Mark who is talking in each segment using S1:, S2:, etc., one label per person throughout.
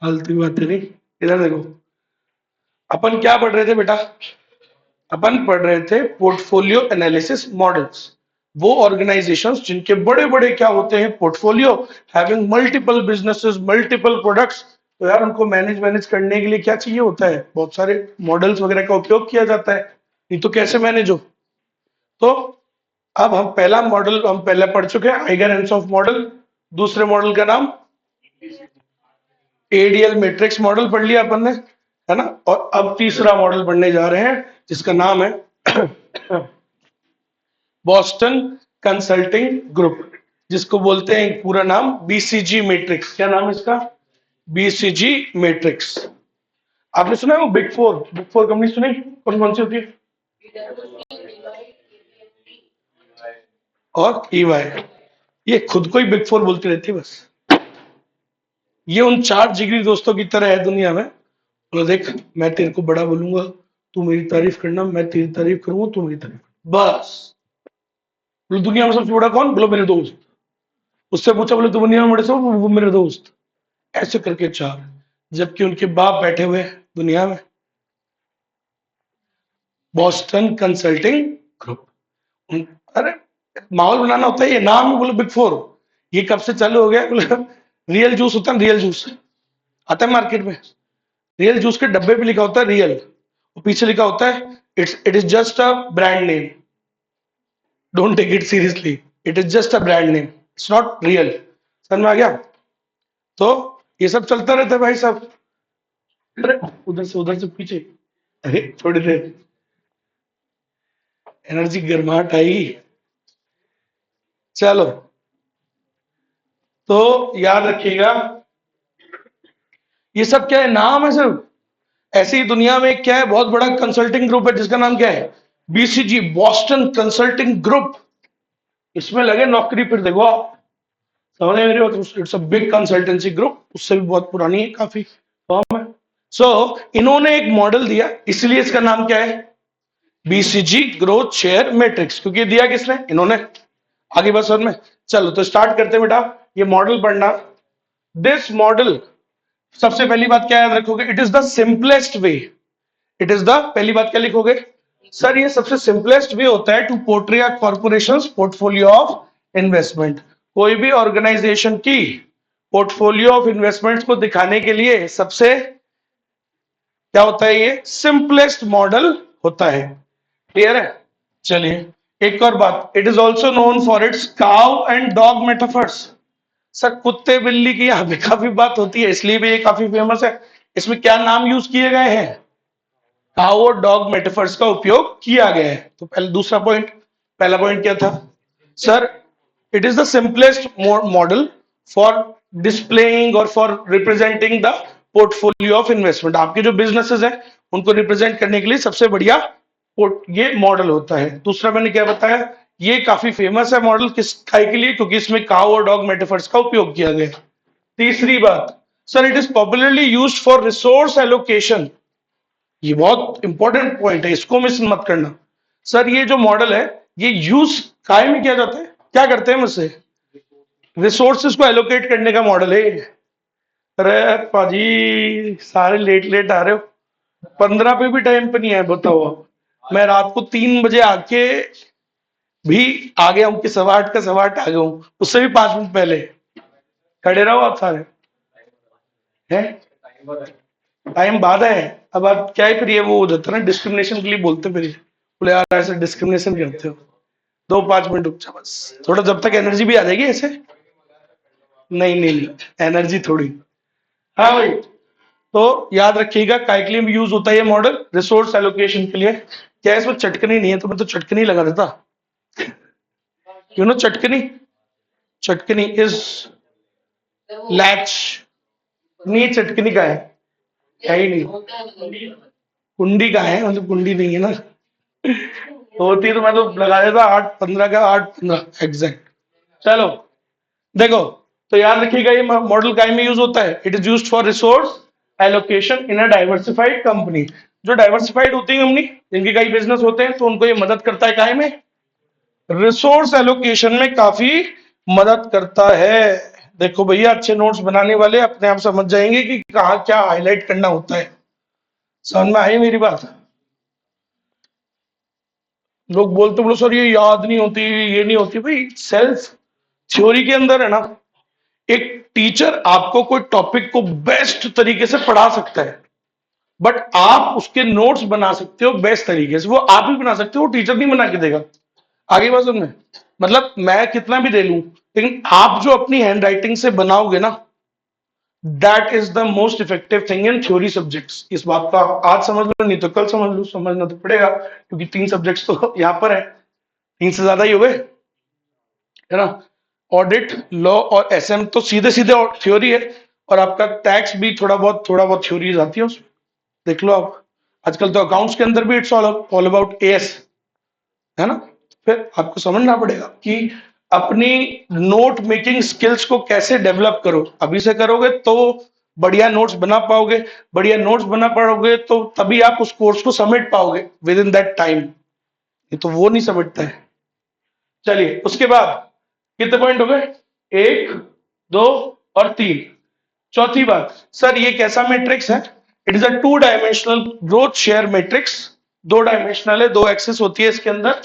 S1: फालतू की बातें नहीं। इधर देखो, अपन क्या पढ़ रहे थे बेटा? अपन पढ़ रहे थे पोर्टफोलियो एनालिसिस मॉडल्स। वो ऑर्गेनाइजेशंस जिनके बड़े बड़े क्या होते हैं, portfolio, having multiple businesses, multiple products. तो यार उनको मैनेज मैनेज करने के लिए क्या चाहिए होता है? बहुत सारे मॉडल्स वगैरह का उपयोग किया जाता है, नहीं तो कैसे मैनेज हो। तो अब हम पहला मॉडल हम पहले पढ़ चुके हैं, आइगर एंसॉफ मॉडल। दूसरे मॉडल का नाम एडीएल मैट्रिक्स मॉडल पढ़ लिया अपन ने, है ना। और अब तीसरा मॉडल पढ़ने जा रहे हैं जिसका नाम है बॉस्टन कंसल्टिंग ग्रुप, जिसको बोलते हैं पूरा नाम बीसीजी मैट्रिक्स। क्या नाम है इसका? BCG matrix. आपने सुना है वो बिग फोर कंपनी सुनी? कौन कौन सी होती है? और ईवाई। ये खुद को ही बिग फोर बोलती रहती है बस। ये उन चार जिगरी दोस्तों की तरह है दुनिया में। बोलो देख, मैं तेरे को बड़ा बोलूंगा, तू मेरी तारीफ करना, मैं तेरी तारीफ करूंगा, तू मेरी तारीफ बस। बोलो दुनिया में सबसे बड़ा कौन? बोलो मेरे दोस्त। उससे पूछा, बोले दुनिया में बड़े सब? वो मेरे दोस्त। ऐसे करके चार, जबकि उनके बाप बैठे हुए दुनिया में। Boston Consulting group. अरे माहौल बनाना होता है, ये नाम है। बोलो बिग फोर। ये कब से चालू हो गया? बोले रियल जूस होता है, रियल जूस आता है मार्केट में। रियल जूस के डब्बे पे लिखा होता है रियल, और पीछे लिखा होता है it is just a brand name, don't take it seriously, it is just a brand name, it's not real. समझ में आ गया? तो ये सब चलता रहता है भाई साहब। अरे उधर से पीछे, अरे थोड़ी देर एनर्जी गर्माहट आई। चलो, तो याद रखिएगा, ये सब क्या है? नाम है सिर्फ। ऐसी ही दुनिया में क्या है, बहुत बड़ा कंसल्टिंग ग्रुप है जिसका नाम क्या है? BCG, Boston Consulting group. इसमें लगे नौकरी, फिर देखो आप, समझ में मेरी बात? It's a big consultancy group, उससे भी बहुत पुरानी है काफी फर्म है। सो इन्होंने एक मॉडल दिया, इसलिए इसका नाम क्या है? BCG growth share matrix. क्योंकि ये दिया किसने? इन्होंने। आगे बस में, चलो तो स्टार्ट करते हैं बेटा ये मॉडल पढ़ना। दिस मॉडल, सबसे पहली बात क्या याद रखोगे? It is the simplest way. It is the, पहली बात क्या लिखोगे सर? ये सबसे सिंपलेस्ट वे होता है to portray a corporations portfolio of investment. कोई भी ऑर्गेनाइजेशन की पोर्टफोलियो ऑफ इन्वेस्टमेंट्स को दिखाने के लिए सबसे क्या होता है? ये सिंपलेस्ट मॉडल होता है। क्लियर है? चलिए एक और बात, it is also known for its cow and dog metaphors. Sir कुत्ते बिल्ली की यहाँ पे काफी बात होती है, इसलिए भी ये काफी फेमस है। इसमें क्या नाम यूज किए गए हैं? काउ और डॉग मेटाफर्स का उपयोग किया गया है। तो पहले दूसरा पॉइंट, पहला पॉइंट क्या था sir? It is the simplest model for displaying और for representing the portfolio of investment. आपके जो बिजनेसेस हैं उनको रिप्रेजेंट करने के लिए सबसे बढ़िया ये मॉडल होता है। दूसरा मैंने क्या बताया, ये काफी फेमस है मॉडल, किस काय के लिए? क्योंकि इसमें काउ और डॉग मेटाफर्स का उपयोग किया गया है। तीसरी बात sir, it is popularly used for resource allocation. ये बहुत इंपॉर्टेंट पॉइंट है, इसको मिस मत करना। सर ये जो मॉडल है, ये यूज काय में किया जाता है? क्या करते हैं मुझसे? रिसोर्सेज को एलोकेट करने का मॉडल है। अरे पाजी सारे लेट लेट आ रहे हो, 15 पे भी टाइम पे नहीं आए, बताओ आप। मैं रात को 3 बजे आके भी आ गया हूँ कि 8:15 का 8:15 आ गया हूँ, उससे भी 5 मिनट पहले। खड़े रहो आप सारे हैं, टाइम बाद है। अब आप क्या है, फिर ये वो हो जाता है ना, डिस्क्रिमिनेशन के लिए बोलते हैं फिर बोले यार ऐसे डिस्क्रिमिनेशन करते हो। 2-5 मिनट रुक जा बस, थोड़ा जब तक एनर्जी भी आ जाएगी ऐसे। नहीं नहीं, एनर्जी थोड़ी। हाँ भाई, तो याद रखिएगा काय के लिए यूज होता है ये मॉडल? रिसोर्स एलोकेशन के लिए। क्या इसमें चटकनी नहीं है तो मैं तो चटकनी लगा देता। यू नो चटकनी? चटकनी इज लैच। नहीं चटकनी का है ही नहीं। कुंडी का है, मतलब कुंडी नहीं है ना। होती तो मैं तो लगा देता 8:15 का 8:15 एग्जैक्ट। चलो देखो, तो याद रखिएगा ये मॉडल काय में यूज होता है? It is used for resource allocation in a diversified company. जो डाइवर्सिफाइड होती है कंपनी, जिनके कई बिजनेस होते हैं, तो उनको ये मदद करता है काय में? रिसोर्स एलोकेशन में काफी मदद करता है। देखो भैया, अच्छे नोट्स बनाने वाले अपने आप समझ जाएंगे कि कहाँ क्या हाईलाइट करना होता है। समझ में आई मेरी बात? लोग बोलते बोलो सर ये याद नहीं होती, ये नहीं होती। भाई सेल्फ थ्योरी के अंदर है ना, एक टीचर आपको कोई टॉपिक को बेस्ट तरीके से पढ़ा सकता है, बट आप उसके नोट्स बना सकते हो बेस्ट तरीके से। वो आप ही बना सकते हो, वो टीचर नहीं बना के देगा। आगे बात सुनने, मतलब मैं कितना भी दे लूं, लेकिन आप जो अपनी हैंड राइटिंग से बनाओगे ना, that is the most effective thing in theory subjects. इस बात को आप आज समझ लो, नहीं तो कल समझ लो, समझना तो पड़ेगा, क्योंकि 3 सब्जेक्ट्स तो यहाँ पर है, 3 से ज्यादा ही हो गए, है ना। ऑडिट, लॉ और एसएम तो सीधे सीधे थ्योरी है, और आपका टैक्स भी थोड़ा बहुत थ्योरीज आती है उसमें, देख लो आप। आजकल तो अकाउंट्स के अंदर भी इट्स ऑल अबाउट एएस, है ना। फिर आपको समझना पड़ेगा कि अपनी नोट मेकिंग स्किल्स को कैसे डेवलप करो। अभी से करोगे तो बढ़िया नोट्स बना पाओगे, बढ़िया नोट्स बना पाओगे तो तभी आप उस कोर्स को समेट पाओगे विद इन दैट टाइम। ये तो वो नहीं समझता है। चलिए उसके बाद कितने पॉइंट हो गए? 1, 2 और 3। चौथी बात, सर ये कैसा मैट्रिक्स है? It is a 2 dimensional growth share matrix. 2 dimensional है, 2 एक्सिस होती है इसके अंदर,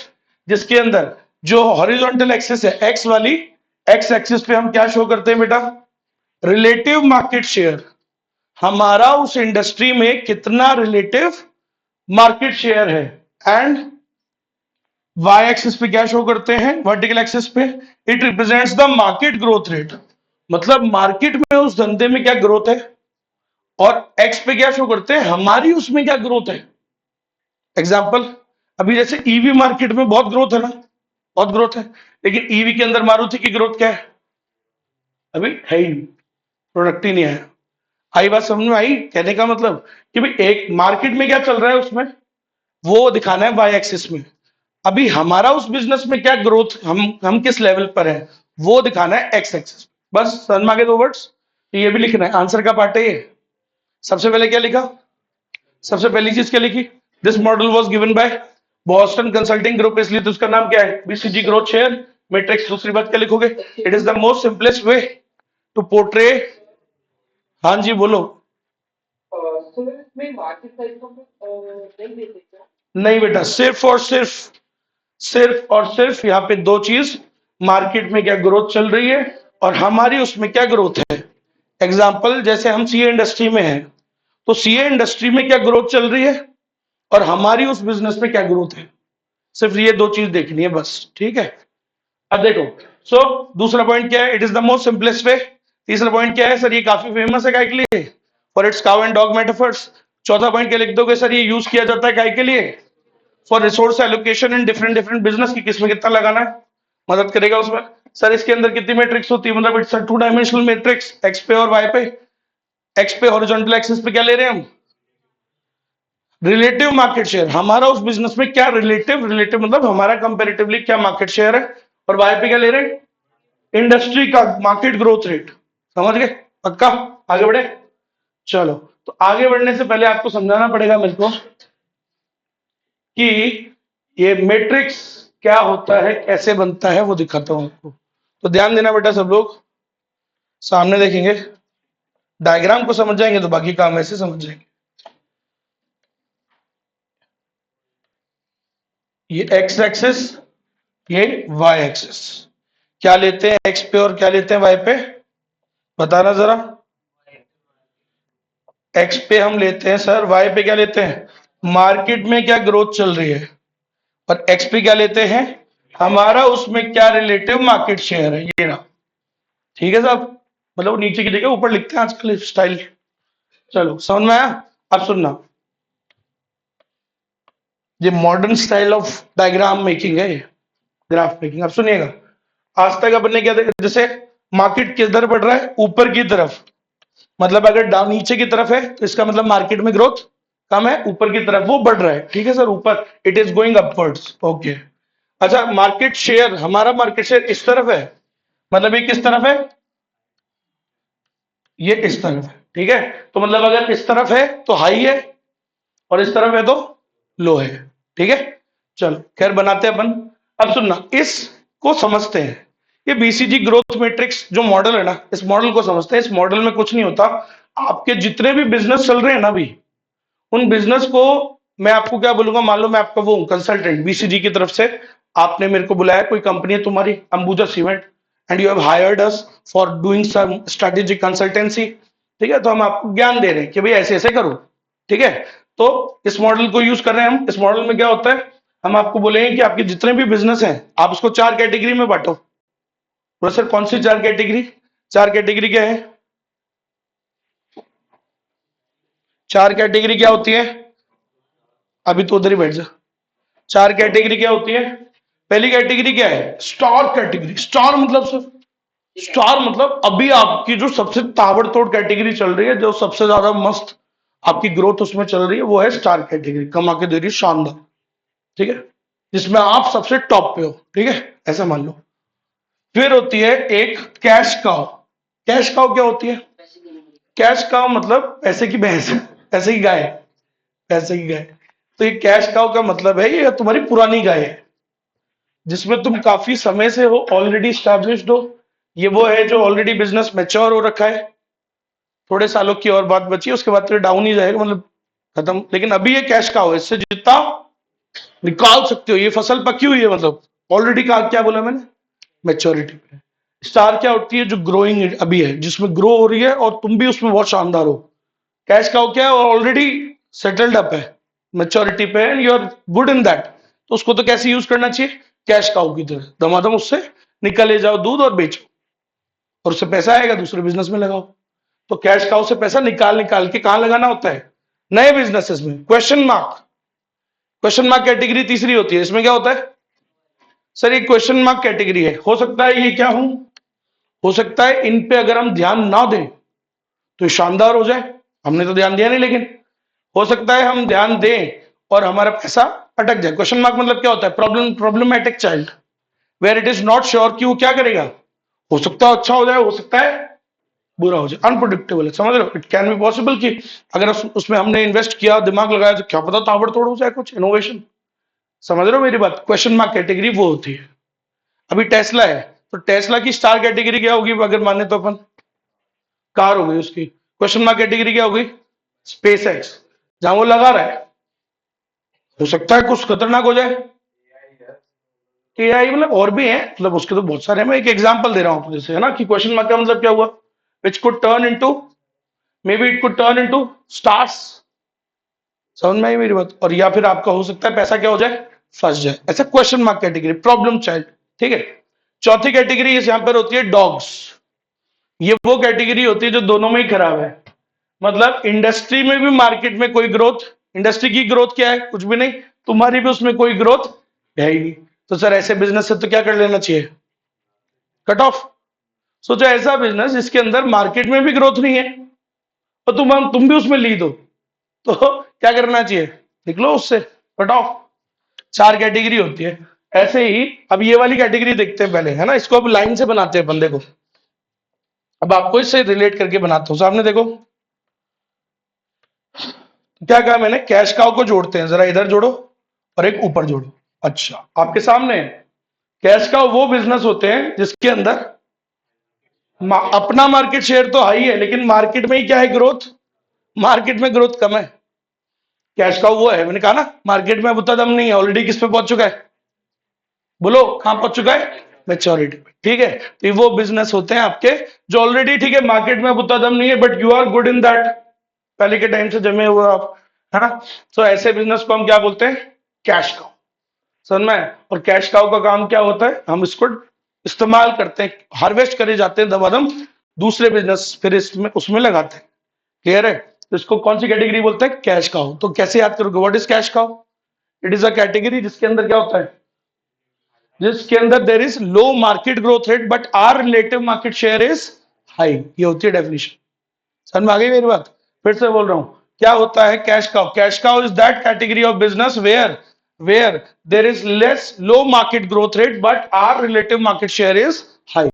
S1: जिसके अंदर जो हॉरिजॉन्टल एक्सिस है एक्स वाली, एक्स एक्सिस पे हम क्या शो करते हैं बेटा? Relative market share. हमारा उस इंडस्ट्री में कितना रिलेटिव मार्केट शेयर है। एंड वाई एक्सिस पे क्या शो करते हैं? वर्टिकल एक्सिस पे it represents the market growth rate, मतलब मार्केट में उस धंधे में क्या ग्रोथ है। और एक्स पे क्या शो करते हैं? हमारी उसमें क्या ग्रोथ है। एग्जाम्पल, अभी जैसे ईवी मार्केट में बहुत ग्रोथ है ना, बहुत ग्रोथ है, लेकिन ईवी के अंदर मारुति की ग्रोथ क्या है? अभी है ही नहीं, प्रोडक्ट ही नहीं आया। आई बात समझ में आई? कहने का मतलब कि भाई एक मार्केट में क्या चल रहा है उसमें वो दिखाना है वाई एक्सिस में। अभी हमारा उस बिजनेस में क्या ग्रोथ, हम किस लेवल पर है, वो दिखाना है एक्स एक्सिस। बस समझ में आ गए 2 वर्ड्स। ये भी लिखना है, आंसर का पार्ट है ये। सबसे पहले क्या लिखा? सबसे पहली चीज क्या लिखी? This model was given by Boston Consulting Group, इसलिए तो उसका नाम क्या है? BCG growth share matrix. दूसरी बात क्या लिखोगे? It is the most simplest way to portray. हाँ जी बोलो। नहीं बेटा, सिर्फ और सिर्फ यहाँ पे 2 चीज, मार्केट में क्या ग्रोथ चल रही है और हमारी उसमें क्या ग्रोथ है। एग्जाम्पल, जैसे हम सीए इंडस्ट्री में हैं, तो सीए इंडस्ट्री में क्या ग्रोथ चल रही है और हमारी उस बिजनेस में क्या ग्रोथ है। सिर्फ ये 2 चीज देखनी है बस, ठीक है। अब देखो, सो दूसरा पॉइंट क्या है? It is the most simplest वे। तीसरा पॉइंट क्या है? सर ये काफी फेमस है, काय के लिए? For its cow and dog metaphors. चौथा पॉइंट क्या लिख दोगे? सर ये यूज किया जाता है काय के लिए? For resource allocation in different different business की, किसमें कितना लगाना है, मदद करेगा उसमें। सर इसके अंदर कितनी मैट्रिक्स होती है? मतलब it's a 2 dimensional matrix, x पे और वाई पे। एक्स पे हॉरिजॉन्टल एक्सिस पे क्या ले रहे हैं हम? Relative market share. हमारा उस बिजनेस में क्या रिलेटिव, रिलेटिव मतलब हमारा कंपेरेटिवली क्या मार्केट शेयर है। और वाई पे क्या ले रहे हैं? इंडस्ट्री का मार्केट ग्रोथ रेट। समझ गए? पक्का? आगे बढ़े? चलो, तो आगे बढ़ने से पहले आपको समझाना पड़ेगा मेरे को कि ये मैट्रिक्स क्या होता है, कैसे बनता है, वो दिखाता हूं आपको। तो ध्यान देना बेटा, सब लोग सामने देखेंगे, डायग्राम को समझ जाएंगे तो बाकी काम ऐसे समझ जाएंगे। ये एक्स एक्सिस, ये वाई एक्सिस। क्या लेते हैं एक्स पे और क्या लेते हैं वाई पे? बताना जरा। एक्स पे हम लेते हैं सर, वाई पे क्या लेते हैं? मार्केट में क्या ग्रोथ चल रही है। और एक्स पे क्या लेते हैं? हमारा उसमें क्या रिलेटिव मार्केट शेयर है। ये रहा, ठीक है साहब। मतलब नीचे की जगह ऊपर लिखते हैं आजकल स्टाइल। चलो समझ में आया? अब सुनना, ये modern style of diagram making है, ये ग्राफ मेकिंग। अब सुनिएगा, आज तक अपन ने क्या देखा? जैसे मार्केट किधर बढ़ रहा है? ऊपर की तरफ। मतलब अगर डाउन नीचे की तरफ है तो इसका मतलब मार्केट में ग्रोथ कम है। ऊपर की तरफ वो बढ़ रहा है, ठीक है सर, ऊपर it is going upwards. Okay. अच्छा, मार्केट शेयर, हमारा मार्केट शेयर इस तरफ है, मतलब ये किस तरफ है? ये इस तरफ है, ठीक है। तो मतलब अगर इस तरफ है तो हाई है और इस तरफ है तो लो है, ठीक है। चलो खैर बनाते हैं अपन। अब सुनना, इसको समझते हैं ये बीसीजी ग्रोथ मैट्रिक्स जो मॉडल है ना, इस मॉडल को समझते हैं। इस मॉडल में कुछ नहीं होता, आपके जितने भी बिजनेस चल रहे हैं ना अभी, उन बिजनेस को मैं आपको क्या बोलूंगा, मान लो मैं आपका वो कंसल्टेंट बीसीजी की तरफ से, आपने मेरे को बुलाया, कोई कंपनी है तुम्हारी Ambuja cement, and you have hired us for doing some strategic consultancy, ठीक है, तो हम आपको ज्ञान दे रहे हैं कि भाई ऐसे ऐसे करो, ठीक है। तो इस मॉडल को यूज कर रहे हैं हम। इस मॉडल में क्या होता है, हम आपको बोलेंगे कि आपके जितने भी बिजनेस हैं आप उसको 4 कैटेगरी में बांटो। बोले सर कौन सी 4 कैटेगरी? 4 कैटेगरी क्या है? 4 कैटेगरी क्या होती है? अभी तो उधर ही बैठ जा। 4 कैटेगरी क्या होती है? पहली कैटेगरी क्या है? Star category. स्टार मतलब सर, स्टार मतलब अभी आपकी जो सबसे ताबड़तोड़ कैटेगरी चल रही है, जो सबसे ज्यादा मस्त आपकी ग्रोथ उसमें चल रही है, वो है स्टार कैटेगरी, कमा के दे रही है शानदार, ठीक है, जिसमें आप सबसे टॉप पे हो, ठीक है, ऐसा मान लो। फिर होती है एक कैश काउ। कैश काउ क्या होती है? कैश काउ मतलब पैसे की भैंस, पैसे की गाय, पैसे की गाय। तो ये कैश काउ का मतलब है ये तुम्हारी पुरानी गाय है, जिसमें तुम काफी समय से हो, ऑलरेडी स्टैब्लिश्ड हो। ये वो है जो ऑलरेडी बिजनेस मैच्योर हो रखा है, थोड़े सालों की और बात बची है, उसके बाद तो डाउन ही जाएगा, मतलब खत्म। लेकिन अभी ये कैश काउ है, इससे जितना निकाल सकते हो, ये फसल पकी हुई है, मतलब ऑलरेडी का क्या बोला मैंने, मेच्योरिटी पे। स्टार क्या होती है? जो ग्रोइंग अभी है, जिसमें ग्रो हो रही है और तुम भी उसमें बहुत शानदार हो। कैश काउ क्या है? ऑलरेडी सेटल्ड अप है, मेच्योरिटी पे, and you are good in that. तो उसको तो कैसे यूज करना चाहिए? कैश काउ की तरह दमादम उससे निकले जाओ दूध और बेचो, और उससे पैसा आएगा, दूसरे बिजनेस में लगाओ। तो कैश काउ से पैसा निकाल निकाल के कहां लगाना होता है? नए बिजनेसेस में। Question mark, question mark category तीसरी होती है। इसमें क्या होता है? सर ये क्वेश्चन मार्क कैटेगरी है, हो सकता है ये क्या हूं, हो सकता है इन पे अगर हम ध्यान ना दें तो ये शानदार हो जाए, हमने तो ध्यान दिया नहीं, लेकिन हो सकता है हम ध्यान दें और हमारा पैसा अटक जाए। क्वेश्चन मार्क मतलब क्या होता है? Problematic child, where it is not sure कि वो क्या करेगा, हो सकता है अच्छा हो जाए, हो सकता है बुरा हो जाए, अनप्रोडिक्टेबल है, समझ रहे हो? इट कैन बी पॉसिबल कि अगर उसमें हमने इन्वेस्ट किया, दिमाग लगाया, तो क्या पता ताबड़तोड़ हो जाए कुछ इनोवेशन। समझ रहे हो मेरी बात? क्वेश्चन मार्क कैटेगरी वो होती है। अभी टेस्ला है, तो टेस्ला की स्टार कैटेगरी क्या होगी अगर माने तो अपन? कार हो गई उसकी। क्वेश्चन मार्क कैटेगरी क्या होगी? स्पेस एक्स, जहां वो लगा रहा है, हो सकता है कुछ खतरनाक हो जाए। एआई मतलब और भी है, मतलब उसके तो बहुत सारे हैं, मैं एक एग्जांपल दे रहा हूं जैसे, है ना, कि क्वेश्चन मार्क का मतलब क्या हुआ? Which could turn into, may be it could turn into stars. समझ में आई मेरी बात? और या फिर आपका हो सकता है पैसा क्या हो जाए, फंस जाए। ऐसा question mark category, problem child, ठीक है। चौथी कैटेगरी इस यहां पर होती है डॉग्स। ये वो कैटेगरी होती है जो दोनों में ही खराब है, मतलब इंडस्ट्री में भी मार्केट में कोई ग्रोथ, इंडस्ट्री की ग्रोथ क्या है, कुछ भी नहीं, तुम्हारी भी उसमें कोई ग्रोथ है ही नहीं। तो सर ऐसे बिजनेस से तो क्या कर लेना चाहिए, कट ऑफ। सोचो ऐसा बिजनेस जिसके अंदर मार्केट में भी ग्रोथ नहीं है और तुम भी उसमें लीड हो, तो क्या करना चाहिए, निकलो उससे, कट ऑफ। 4 कैटेगरी होती है। ऐसे ही अब ये वाली कैटेगरी देखते हैं पहले, है ना, इसको अब लाइन से बनाते हैं बंदे को। अब आपको इससे रिलेट करके बनाता हूं, सामने देखो क्या कहा मैंने, कैश काउ को जोड़ते हैं, जरा इधर जोड़ो और एक ऊपर जोड़ो। अच्छा, आपके सामने कैश काउ वो बिजनेस होते हैं जिसके अंदर अपना मार्केट शेयर तो हाई है, लेकिन मार्केट में ही क्या है, ग्रोथ, मार्केट में ग्रोथ कम है। कैश काउ वो है, मैंने कहा ना, मार्केट में अब उतना दम नहीं है, ऑलरेडी किस पे पहुंच चुका है, बोलो कहां पहुंच चुका है, मेच्योरिटी पे, ठीक है। तो ये वो बिजनेस होते हैं आपके जो ऑलरेडी, ठीक है, मार्केट में अब उतना दम नहीं है, but you are good in that, पहले के टाइम से जमे हुए आप, है ना। तो ऐसे बिजनेस को हम क्या बोलते हैं, कैश काउ। समझ में? और कैश काउ का काम क्या होता है, हम इसको इस्तेमाल करते हैं, हार्वेस्ट करे जाते हैं दबादम, दूसरे बिजनेस फिर इसमें उसमें लगाते हैं। क्लियर है? तो इसको कौन सी कैटेगरी बोलते हैं, कैश काउ। तो कैसे याद करोगे, what is cash cow? It is a category जिसके अंदर क्या होता है, जिसके अंदर there is low market growth rate but our relative market share is high. ये होती है डेफिनेशन। समझ में आ गई मेरी बात? फिर से बोल रहा हूं, क्या होता है cash cow? Cash cow is that category of business where there is less low market growth rate but our relative market share is high.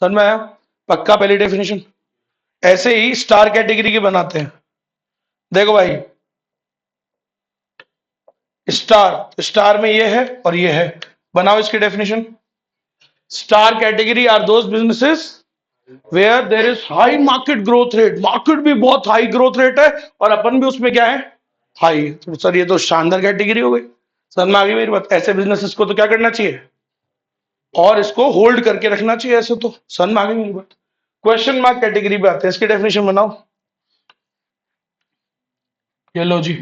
S1: समझ में आया? पक्का पहली डेफिनेशन। ऐसे ही स्टार कैटेगरी के बनाते हैं। देखो भाई, स्टार, स्टार में ये है और ये है, बनाओ इसकी definition. Star category are those businesses where there is high market growth rate, market भी बहुत हाई ग्रोथ रेट है और अपन भी उसमें क्या है, हाई। तो सर ये तो शानदार कैटेगरी हो गई। सर में आगे मेरी बात, ऐसे बिजनेसेस को तो क्या करना चाहिए, और इसको होल्ड करके रखना चाहिए ऐसे। तो सन में आगे मेरी बात, क्वेश्चन मार्क कैटेगरी पे आते हैं, इसकी डेफिनेशन बनाओ। ये लो जी,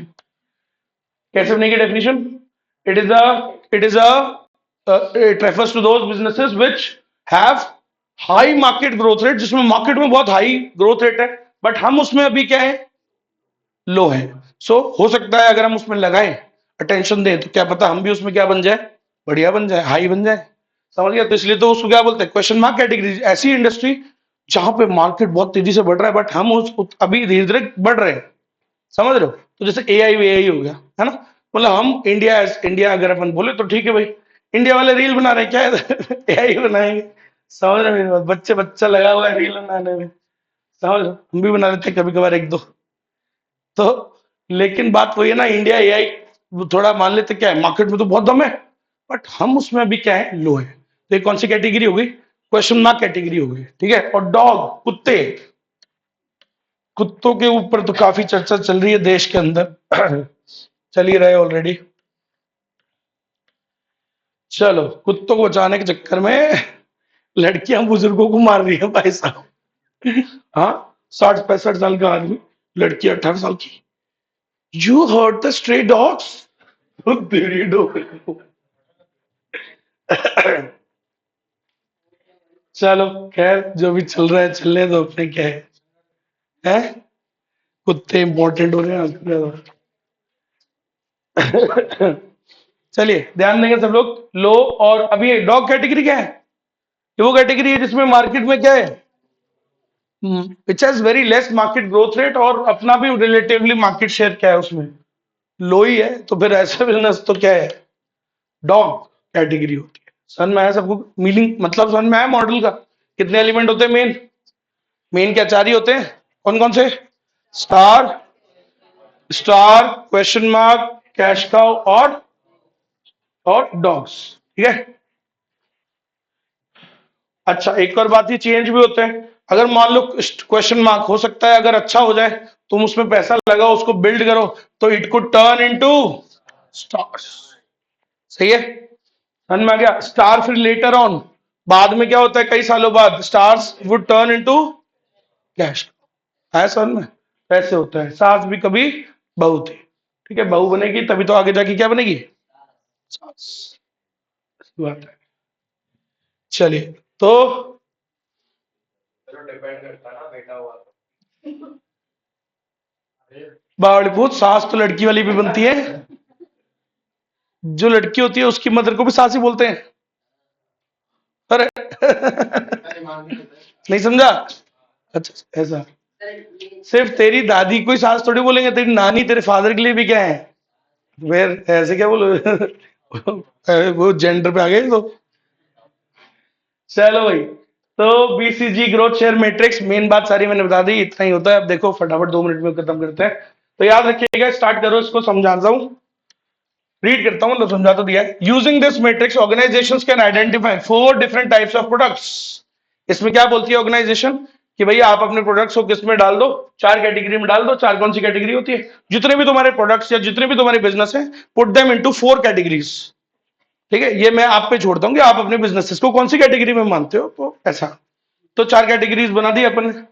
S1: कैसे बनेगी definition? It is a it is a it refers to those businesses which have high market growth rate, जिसमें मार्केट में बहुत हाई ग्रोथ रेट है, बट हम उसमें अभी क्या है, लो है। सो हो सकता है अगर हम उसमें लगाएं, अटेंशन दें, तो क्या पता हम भी उसमें क्या बन जाए, बढ़िया बन जाए, हाई बन जाए। समझ गया? तो इसलिए तो उसको क्या बोलते हैं, क्वेश्चन मार्क कैटेगरी। ऐसी इंडस्ट्री जहां पे मार्केट बहुत तेजी से बढ़ रहा है, बट हम अभी धीरे धीरे बढ़ रहे हैं। समझ रहे हो? तो जैसे एआई हो गया, है ना, मतलब हम इंडिया, इंडिया अगर अपन बोले तो ठीक है भाई, इंडिया वाले रील बना रहे हैं, क्या है एआई बनाएंगे। समझ रहे हो? बच्चे बच्चा लगा हुआ है रील बनाने में। समझ रहे हो? हम भी बना लेते हैं कभी कभार एक दो। तो लेकिन बात वही है ना, इंडिया एआई थोड़ा मान लेते क्या है, मार्केट में तो बहुत दम है, बट हम उसमें अभी क्या है, लो है। तो ये कौन सी कैटेगरी होगी, क्वेश्चन मार्क कैटेगरी होगी, ठीक है। और डॉग, कुत्ते, कुत्तों के ऊपर तो काफी चर्चा चल रही है देश के अंदर चल ही रहे ऑलरेडी। चलो, कुत्तों को बचाने के चक्कर में लड़कियां बुजुर्गों को मार रही है भाई साहब। हाँ, 60-65 साल का आदमी, लड़की 18 साल की। You hurt the stray dogs, तेरी डॉग। चलो खैर, जो भी चल रहा है चलने दो, अपने क्या है? कुत्ते इंपॉर्टेंट हो रहे हैं आजकल। चलिए ध्यान देंगे सब लोग। लो, और अभी डॉग कैटेगरी क्या है, ये वो कैटेगरी है जिसमें मार्केट में क्या है, which has very less market growth rate, और अपना भी रिलेटिवली मार्केट शेयर क्या है उसमें, लो ही है। तो फिर ऐसे बिजनेस तो क्या है, डॉग कैटेगरी होती है। समझ में आया सबको? मीनिंग मतलब समझ में आया मॉडल का? कितने एलिमेंट होते हैं मेन? मेन क्या, 4 ही होते हैं। कौन कौन से? Star, star, question mark, cash cow, और डॉग्स, ठीक है। अच्छा, एक और बात, ये चेंज भी होते हैं। अगर मान लो क्वेश्चन मार्क हो सकता है अगर अच्छा हो जाए, तुम उसमें पैसा लगाओ, उसको बिल्ड करो, तो it could turn into stars. सही है? समझ में आ गया? स्टार फिर लेटर ऑन, बाद में क्या होता है, कई सालों बाद stars would turn into cash. है समझ में? ऐसे होता है। सास भी कभी बहू थी, ठीक है, बहू बनेगी तभी तो आगे जाके क्या बनेगी, सास। ऐसी बात है। चलिए, तो बावड़ीपूत, सास तो लड़की वाली भी बनती है, जो लड़की होती है उसकी मदर को भी सास ही बोलते हैं। अरे नहीं समझा? अच्छा ऐसा, सिर्फ तेरी दादी को ही सास थोड़ी बोलेंगे, तेरी नानी तेरे फादर के लिए भी क्या है, फिर ऐसे क्या बोलो वो जेंडर पे आ गए तो। चलो भाई, तो BCG growth share matrix, main बात सारी मैंने बता दी, इतना ही होता है। अब देखो फटाफट 2 मिनट में खत्म करते हैं। तो याद रखिएगा, स्टार्ट करो, इसको समझाता हूं, रीड करता हूं, मतलब समझा तो दिया है। Using this matrix organisations can identify 4 different types of products. इसमें क्या बोलती है ऑर्गेनाइजेशन, कि भैया आप अपने प्रोडक्ट्स को किस में डाल दो, 4 कैटेगरी में डाल दो। 4 कौन सी कैटेगरी होती है, जितने भी तुम्हारे प्रोडक्ट्स या जितने भी तुम्हारे बिजनेस है, पुट देम इनटू 4 कैटेगरीज। ठीक है, ये मैं आप पे छोड़ता हूँ कि आप अपने बिजनेसेस को कौन सी कैटेगरी में मानते हो, तो ऐसा। तो 4 कैटेगरीज बना दी अपन ने,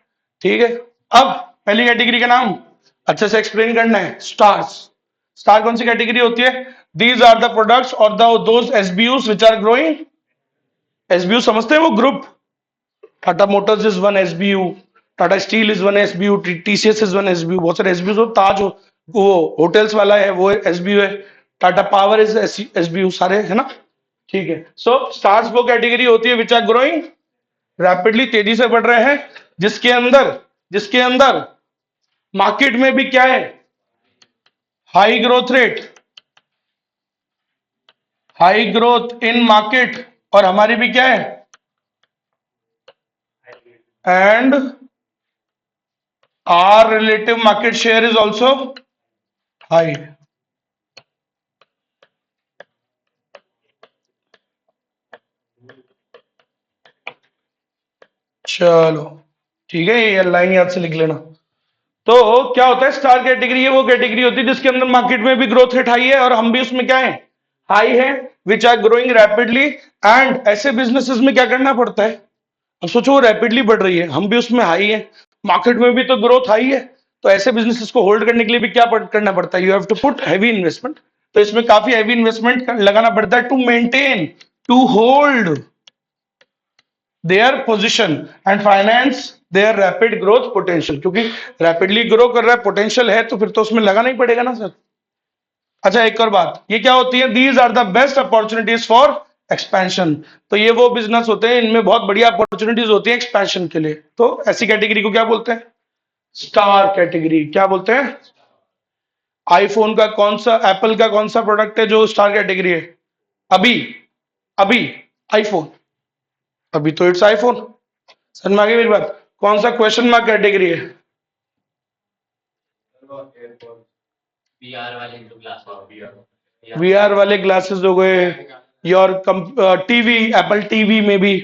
S1: ठीक है। अब पहली कैटेगरी का नाम अच्छे से एक्सप्लेन करना है, स्टार्स। स्टार कौन सी कैटेगरी होती है, दीज आर द प्रोडक्ट्स और those SBUs which are growing. SBU समझते हैं, वो group, Tata motors is one SBU, Tata steel is one SBU, TCS is one SBU, बहुत सारे एसबीयू। ताज वो होटल्स वाला है, वो एसबीयू है। टाटा पावर इज एसबीयू, सारे है ना, ठीक है। सो स्टार्स वो कैटेगरी होती है विच आर ग्रोइंग रैपिडली, तेजी से बढ़ रहे हैं, जिसके अंदर मार्केट में भी क्या है, high growth rate, high growth in market, और हमारी भी क्या है, and our relative market share is also high. चलो ठीक है, ये लाइन याद से लिख लेना। तो क्या होता है, स्टार कैटेगरी है वो कैटेगरी होती है जिसके अंदर मार्केट में भी ग्रोथ रेट हाई है और हम भी उसमें क्या है, हाई है, which are growing rapidly. And ऐसे बिजनेसेस में क्या करना पड़ता है, अब सोचो वो रैपिडली बढ़ रही है, हम भी उसमें हाई है, मार्केट में भी तो ग्रोथ हाई है, तो ऐसे बिजनेसेस को होल्ड करने के लिए भी क्या करना पड़ता है, you have to put heavy investment. तो इसमें काफी हैवी इन्वेस्टमेंट लगाना पड़ता है to maintain, to hold their position and finance their rapid growth potential, क्योंकि रैपिडली ग्रो कर रहा है, पोटेंशियल है, तो फिर तो उसमें लगाना ही पड़ेगा ना सर। अच्छा एक और बात, ये क्या होती है, these are the best opportunities for expansion. तो ये वो बिजनेस होते हैं इनमें बहुत बढ़िया अपॉर्चुनिटीज होती है एक्सपेंशन के लिए, तो ऐसी कैटेगरी को क्या बोलते हैं, स्टार कैटेगरी। क्या बोलते हैं, आईफोन का कौन सा, एप्पल का कौन सा प्रोडक्ट है जो स्टार कैटेगरी है, अभी, अभी आईफोन, अभी तो इट्स आईफोन। समझ में आ गई मेरी बात, कौन सा क्वेश्चन मार्क कैटेगरी है, वीआर वाले ग्लासेस हो गए, योर टीवी, एप्पल टीवी में भी,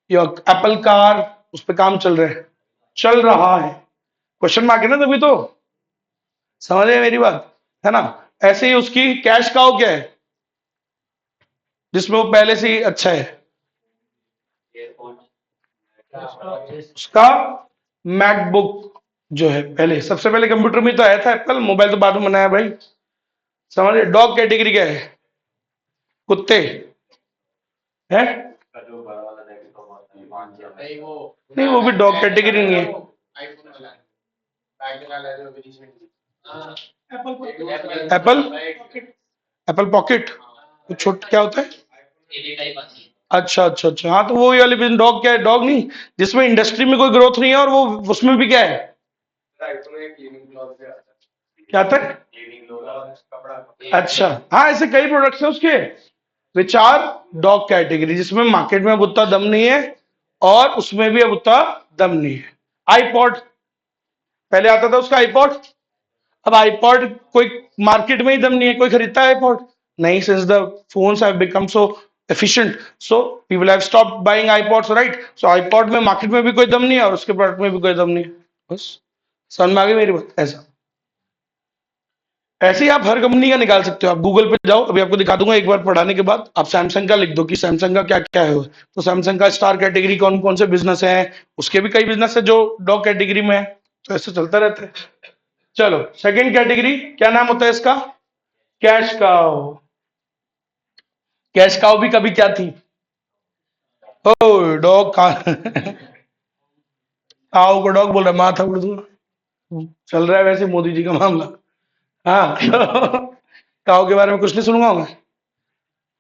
S1: योर एप्पल कार, उस पर काम चल रहा है, चल रहा है, क्वेश्चन मार्क है ना, तभी तो। समझ रहे मेरी बात, है ना। ऐसे ही उसकी कैश काउ क्या है, जिसमें वो पहले से ही अच्छा है, उसका मैकबुक जो है, पहले सबसे पहले कंप्यूटर में तो आया था एप्पल, मोबाइल तो बाद में बनाया भाई। समझ रहे, डॉग कैटेगरी क्या है, कुत्ते है, नहीं वो भी डॉग कैटेगरी नहीं है, एप्पल, एप्पल पॉकेट, वो छोटा क्या होता है, अच्छा अच्छा अच्छा, हाँ तो वो वाली बिजनेस, डॉग क्या है, डॉग नहीं, जिसमें इंडस्ट्री में कोई ग्रोथ नहीं है और वो उसमें भी क्या है, क्या आता है, अच्छा हाँ, ऐसे कई प्रोडक्ट्स हैं उसके विच आर डॉग कैटेगरी, जिसमें मार्केट में अब उतना दम नहीं है और उसमें भी अब उतना दम नहीं है। आईपॉड, पहले आता था उसका आईपॉड, अब आईपॉड कोई मार्केट में ही दम नहीं है, कोई खरीदता है आईपॉड नहीं, since the phones have become so efficient, so people have stopped buying iPods, right? So iPod में मार्केट में भी कोई दम नहीं है और उसके प्रोडक्ट में भी कोई दम नहीं है, बस। समझ में आ गई मेरी बात, ऐसा। ऐसे ही आप हर कंपनी का निकाल सकते हो, आप गूगल पे जाओ, अभी आपको दिखा दूंगा एक बार पढ़ाने के बाद, आप सैमसंग का लिख दो कि सैमसंग का क्या क्या है, तो सैमसंग का स्टार कैटेगरी कौन कौन से बिजनेस है, उसके भी कई बिजनेस है जो डॉग कैटेगरी में है, तो ऐसे चलता रहता है। चलो सेकंड कैटेगरी, क्या नाम होता है इसका, कैश काउ। कैश काउ भी कभी क्या थी, ओ डॉग का काउ को डॉग बोल रहा है, माथा उड़, चल रहा है वैसे मोदी जी का मामला। हाँ काउ के बारे में कुछ नहीं सुनूंगा मैं,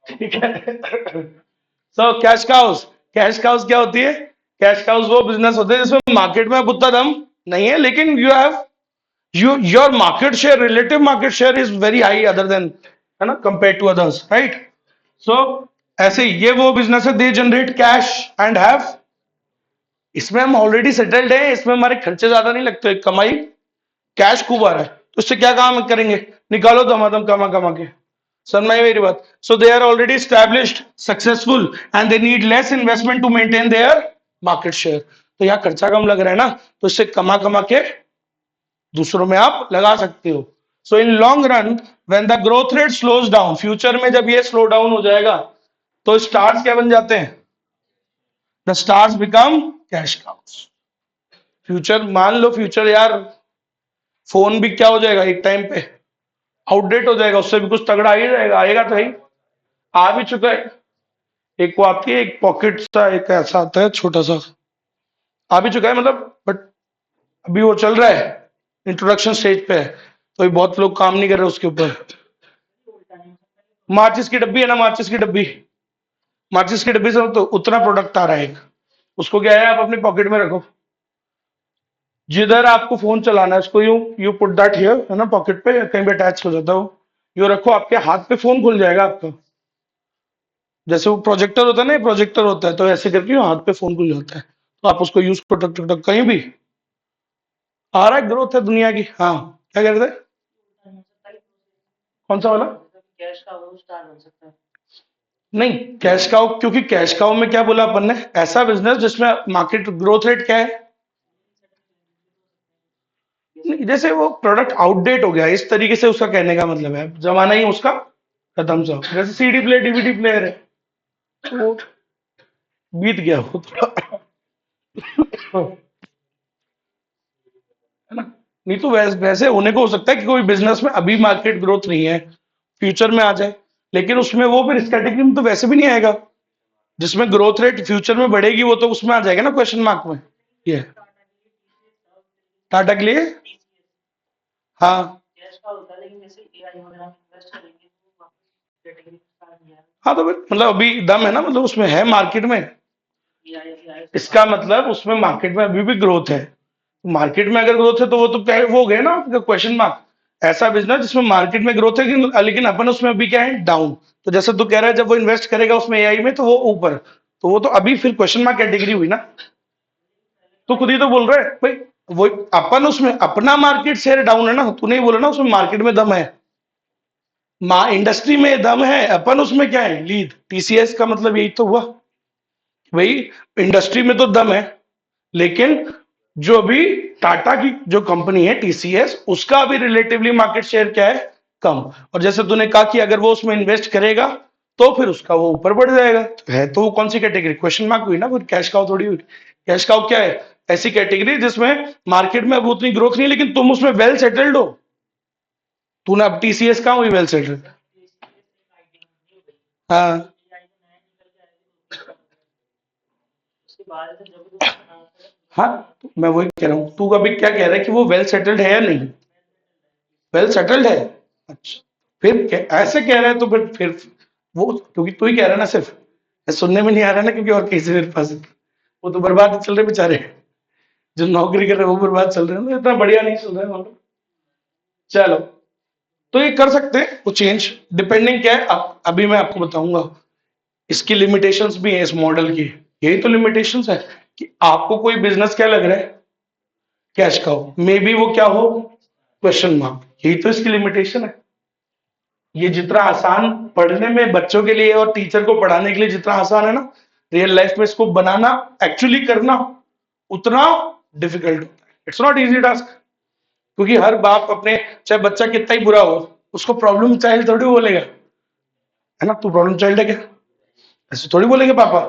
S1: ठीक है। So cash cows, cash cows क्या होती है, कैश काउस वो बिजनेस होते हैं जिसमें मार्केट में अब उतना दम नहीं है, लेकिन you have your market share, relative market share is very high other than, है ना, कंपेयर टू अदर्स, राइट। सो ऐसे ये वो बिजनेस है, they generate cash and have, इसमें हम ऑलरेडी सेटल्ड है, इसमें हमारे खर्चे ज्यादा नहीं लगते, कमाई कैश खूब आ रहा है, तो इससे क्या काम करेंगे, निकालो दमादम कमा कमा के। समझ में आई मेरी बात, so they are already established successful and they need less investment to maintain their market share, तो यहाँ खर्चा कम लग रहा है ना, तो इससे कमा कमा के दूसरों में आप लगा सकते हो। So in long run when the growth rate slows down, future में जब ये स्लो डाउन हो जाएगा तो स्टार्स क्या बन जाते हैं, the stars become cash cows. Future मान लो, फ्यूचर यार फोन भी क्या हो जाएगा एक टाइम पे, आउटडेट हो जाएगा, उससे भी कुछ तगड़ा आ ही जाएगा, आएगा तो ही, आ भी चुका है, एक वो आती है एक पॉकेट सा, एक ऐसा आता है छोटा सा, आ भी चुका है मतलब, बट अभी वो चल रहा है, इंट्रोडक्शन स्टेज पे है, तो बहुत लोग काम नहीं कर रहे उसके ऊपर। माचिस की डब्बी है ना, माचिस की डब्बी, माचिस की डब्बी से तो उतना प्रोडक्ट आ रहा है एक, उसको क्या है, आप अपनी पॉकेट में रखो, जिधर आपको फोन चलाना है उसको you you put that here, है ना, पॉकेट पे कहीं भी अटैच हो जाता हो, यू रखो, आपके हाथ पे फोन खुल जाएगा आपका, जैसे वो प्रोजेक्टर होता है ना, प्रोजेक्टर होता है, तो ऐसे करके हाथ पे फोन खुल जाता है, तो आप उसको यूज कर टक टक टक कहीं भी, आ रहा है, ग्रोथ है दुनिया की। हाँ क्या कह रहे थे, कौन सा वाला, नहीं, कैश काउ, क्योंकि कैश काउ में क्या बोला अपन ने, ऐसा बिजनेस जिसमें मार्केट ग्रोथ रेट क्या है। नहीं, जैसे वो प्रोडक्ट आउटडेट हो गया इस तरीके से उसका कहने का मतलब है, जमाना ही उसका खत्म सा, जैसे सीडी प्लेयर डीवीडी प्लेयर है, वो बीत गया वो थोड़ा है ना। नहीं तो वैसे होने को हो सकता है कि कोई बिजनेस में अभी मार्केट ग्रोथ नहीं है, फ्यूचर में आ जाए, लेकिन उसमें वो फिर इस कैटेगरी में तो वैसे भी नहीं आएगा। जिसमें ग्रोथ रेट फ्यूचर में बढ़ेगी वो तो उसमें आ जाएगा ना क्वेश्चन मार्क में। ये टाटा के लिए। हाँ। हाँ तो फिर मतलब अभी दम है ना, मतलब उसमें है मार्केट में, इसका मतलब उसमें मार्केट में अभी भी ग्रोथ है। मार्केट में अगर ग्रोथ है तो वो तो क्या है, वो हो गया ना क्वेश्चन मार्क। ऐसा बिजनेस जिसमें मार्केट में ग्रोथ है लेकिन अपन उसमें अभी क्या है, डाउन। तो जैसे तू कह रहा है जब वो इन्वेस्ट करेगा उसमें एआई में तो वो ऊपर, तो वो तो अभी फिर क्वेश्चन मार्क कैटेगरी हुई ना। तो खुद ही तो बोल रहा है भाई, वो अपन उसमें अपना मार्केट शेयर डाउन है ना, तू नहीं बोला ना उसमें मार्केट में दम है, माँ इंडस्ट्री में दम है, अपन उसमें क्या है, लीड। टीसीएस का मतलब यही तो हुआ भाई, इंडस्ट्री में तो दम है, लेकिन जो अभी टाटा की जो कंपनी है टीसीएस, उसका अभी रिलेटिवली मार्केट शेयर क्या है, कम। और जैसे तूने कहा कि अगर वो उसमें इन्वेस्ट करेगा तो फिर उसका वो ऊपर बढ़ जाएगा, तो है तो वो कौन सी कैटेगरी, क्वेश्चन मार्क हुई ना, फिर कैश काउ थोड़ी हुई। कैश काउ क्या है, ऐसी कैटेगरी जिसमें मार्केट में अब उतनी ग्रोथ नहीं, लेकिन तुम उसमें वेल सेटल्ड हो। तूने अब टीसीएस कहाँ हुई वेल सेटल्ड। हाँ। हाँ तो मैं वही कह रहा हूँ, तू अभी क्या कह रहा है कि वो वेल सेटल्ड है या नहीं। वेल सेटल्ड है। अच्छा, फिर ऐसे कह रहे हैं तो फिर वो, क्योंकि तू ही कह रहा है ना सिर्फ, सुनने में नहीं आ रहा ना, क्योंकि और किसी मेरे पास वो तो बर्बाद चल रहे बेचारे, जो नौकरी कर रहे हैं वो बर्बाद चल रहे हैं, तो इतना बढ़िया नहीं चल रहा है मतलब। चलो, तो ये कर सकते हैं वो चेंज, डिपेंडिंग क्या है अब अभी मैं आपको बताऊंगा। इसकी लिमिटेशंस भी है इस मॉडल की, यही तो लिमिटेशंस है कि आपको कोई बिजनेस क्या लग रहा है, कैश का हो, मे बी वो क्या हो, क्वेश्चन मार्क, यही तो इसकी लिमिटेशन है। ये जितना आसान पढ़ने में बच्चों के लिए और टीचर को पढ़ाने के लिए जितना आसान है ना, रियल लाइफ में इसको बनाना, एक्चुअली करना उतना डिफिकल्ट होता है। इट्स नॉट इजी टास्क, क्योंकि हर बाप अपने, चाहे बच्चा कितना ही बुरा हो, उसको प्रॉब्लम चाइल्ड थोड़ी बोलेगा, है ना। तू प्रॉब्लम चाइल्ड है क्या, ऐसे थोड़ी बोलेंगे पापा,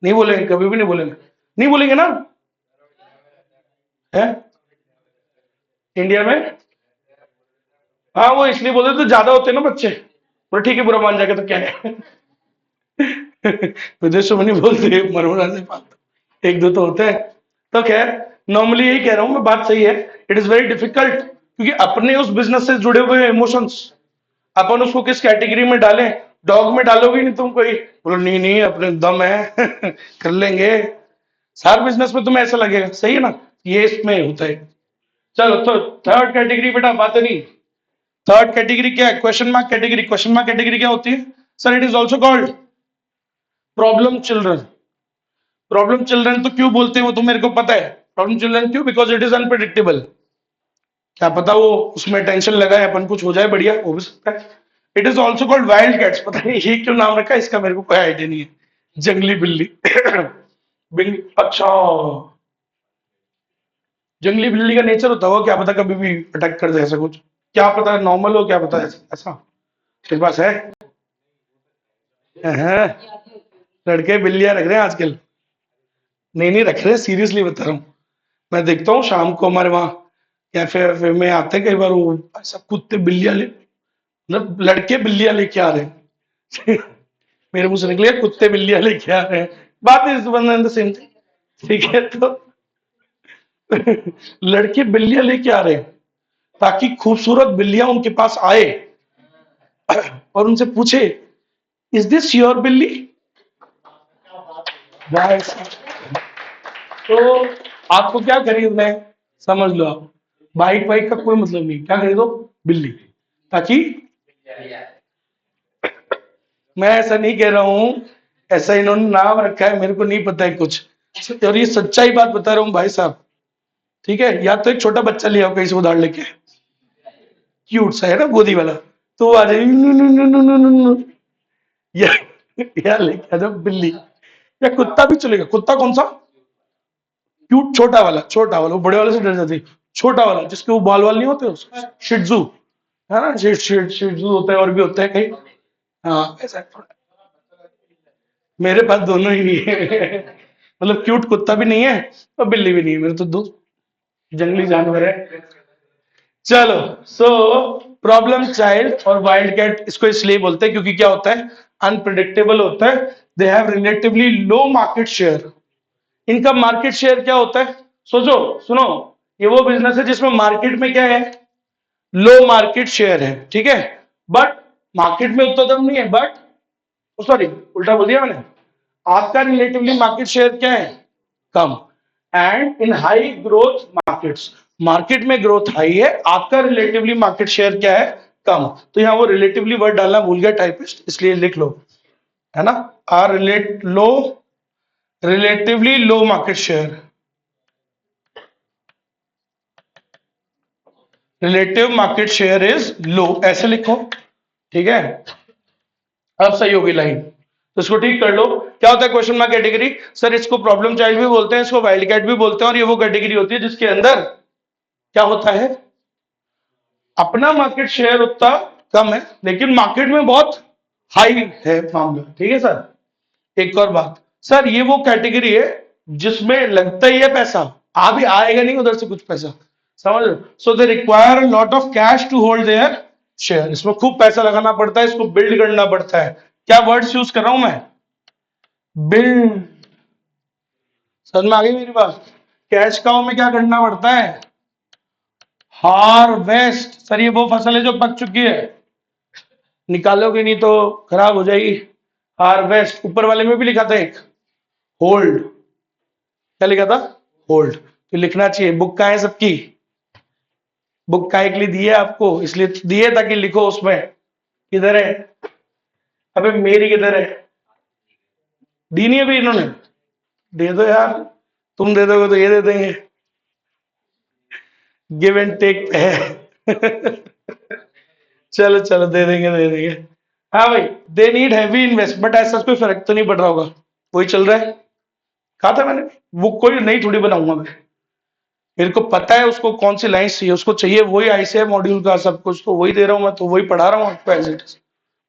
S1: नहीं बोलेंगे, कभी भी नहीं बोलेंगे, नहीं बोलेंगे ना। है इंडिया में। हाँ वो इसलिए बोलते तो ज्यादा होते हैं ना बच्चे, बोले ठीक है बुरा मान जाएगा तो क्या है विदेशों में नहीं बोलते मरमरा से पालते, एक दो तो होते हैं। तो खैर, नॉर्मली यही कह रहा हूं मैं, बात सही है। इट इज वेरी डिफिकल्ट, क्योंकि अपने उस बिजनेस से जुड़े हुए इमोशंस, अपन उसको किस कैटेगरी में डालें। डॉग में डालोगे नहीं तुम कोई, बोलो नहीं नहीं अपने दम है कर लेंगे, सार बिजनेस में तुम्हें ऐसा लगेगा, सही है ना। ये इसमें होता है। चलो तो थर्ड कैटेगरी बेटा बात नहीं। थर्ड कैटेगरी क्या है, question mark category. Question mark category क्या होती है sir, it is also called problem children. Problem children तो क्यों बोलते हैं वो तो मेरे को पता है, प्रॉब्लम चिल्ड्रन क्यों, बिकॉज इट इज अनप्रिडिक्टेबल। क्या पता वो उसमें टेंशन लगाए अपन कुछ हो जाए बढ़िया, हो भी सकता है। It is also called wild cats, पता नहीं ये क्यों नाम रखा है इसका, मेरे को कोई आइडिया नहीं है। जंगली बिल्ली बिल्ली, अच्छा। जंगली बिल्ली का नेचर होता होगा, क्या पता कभी भी अटैक कर दे ऐसा कुछ, क्या पता नॉर्मल हो, क्या पता ऐसा तेरे पास है। हैं? लड़के बिल्लियां रख रहे हैं आजकल। नहीं नहीं रख रहे, सीरियसली बता रहा हूँ। मैं देखता हूँ शाम को हमारे वहाँ कैफे में आते हैं कई बार, वो ऐसा कुत्ते बिल्लियां ले, मतलब लड़के बिल्लियां लेके आ रहे हैं मेरे मुंह से निकले कुत्ते बिल्लियां लेके आ रहे हैं, बात is one and the same thing. ठीक है तो लड़के बिल्लियां लेके आ रहे हैं ताकि खूबसूरत बिल्लियां उनके पास आए और उनसे पूछे, इज दिस योर बिल्ली। भाई तो आपको क्या खरीदना है, समझ लो आप, बाइक वाइक का कोई मतलब नहीं, क्या खरीदो, बिल्ली, ताकि, मैं ऐसा नहीं कह रहा हूं, ऐसा इन्होंने नाम रखा है, मेरे को नहीं पता है कुछ, और ये सच्चाई बात बता रहा हूँ भाई साहब। ठीक है, या तो एक छोटा बच्चा ले आओ कहीं से उधार लेके, क्यूट सा है ना गोदी वाला, तो वो आ जाए नु नु नु नु नु नु नु, या यार लेके आ जाओ बिल्ली या कुत्ता भी चलेगा। कुत्ता कौन सा? क्यूट छोटा वाला, वो बड़े वाले से डर जाती है। छोटा वाला जिसके वो बाल वाल नहीं होते, शिट्जू है ना, शिट्जू होता है और भी होता है कहीं। हाँ ऐसा मेरे पास दोनों ही नहीं है। मतलब क्यूट कुत्ता भी नहीं है और बिल्ली भी नहीं है, मेरे तो दो जंगली जानवर है। चलो, सो प्रॉब्लम चाइल्ड और वाइल्ड कैट इसको इसलिए बोलते हैं क्योंकि क्या होता है, अनप्रिडिक्टेबल होता है। They have relatively low market share. इनका मार्केट शेयर क्या होता है? सोचो, सुनो, ये वो बिजनेस है जिसमें मार्केट में क्या है, लो मार्केट शेयर है, ठीक है। बट मार्केट में उतना दम नहीं है, बट सॉरी उल्टा बोल दिया मैंने। आपका रिलेटिवली मार्केट शेयर क्या है, कम। And in high growth markets, market में ग्रोथ हाई है, आपका रिलेटिवली मार्केट शेयर क्या है, कम। तो यहां वो रिलेटिवली वर्ड डालना भूल गया टाइपिस्ट, इसलिए लिख लो, है ना। Our relate low, relatively low market share, relative market share is low, ऐसे लिखो, ठीक है। अब सही होगी लाइन, तो इसको ठीक कर लो। क्या होता है क्वेश्चन मार्क कैटेगरी? सर इसको प्रॉब्लम चाइल्ड भी बोलते हैं, इसको वाइल्ड कैट भी बोलते हैं, और ये वो कैटेगरी होती है जिसके अंदर क्या होता है, अपना मार्केट शेयर उतना कम है लेकिन मार्केट में बहुत हाई है मामला, ठीक है सर। एक और बात, सर ये वो कैटेगरी है जिसमें लगता ही है पैसा, अभी आएगा नहीं उधर से कुछ पैसा, समझ लो। So they require lot of cash to hold their share, इसमें खूब पैसा लगाना पड़ता है, इसको बिल्ड करना पड़ता है। क्या वर्ड्स यूज कर रहा हूं मैं? बिल्ड। समझ में आ गई मेरी बात? कैश काउ में क्या करना पड़ता है, हार्वेस्ट। सर ये वो फसल है जो पक चुकी है, निकालोगे नहीं तो खराब हो जाएगी। हार्वेस्ट, ऊपर वाले में भी लिखा था एक, होल्ड, क्या लिखा था, होल्ड। तो लिखना चाहिए, बुक कहाँ है सबकी, बुक काहे के लिए दी है आपको, इसलिए दी है ताकि लिखो उसमें। किधर है, अबे मेरी किधर है, दी नहीं अभी इन्होंने, दे दो यार, तुम दे दोगे तो ये दे देंगे, गिव एंड टेक है। चलो चलो दे देंगे दे देंगे। हाँ भाई, दे नीड हैवी इन्वेस्ट, बट ऐसा कोई फर्क तो नहीं पड़ रहा होगा, वही चल रहा है। कहा था मैंने, वो कोई नई थोड़ी बनाऊंगा मैं, मेरे को पता है उसको कौन सी लाइन चाहिए, उसको चाहिए वही आईसीआई मॉड्यूल का सब कुछ, तो वही दे रहा हूं मैं, तो वही पढ़ा रहा हूँ आपको एज इट इज।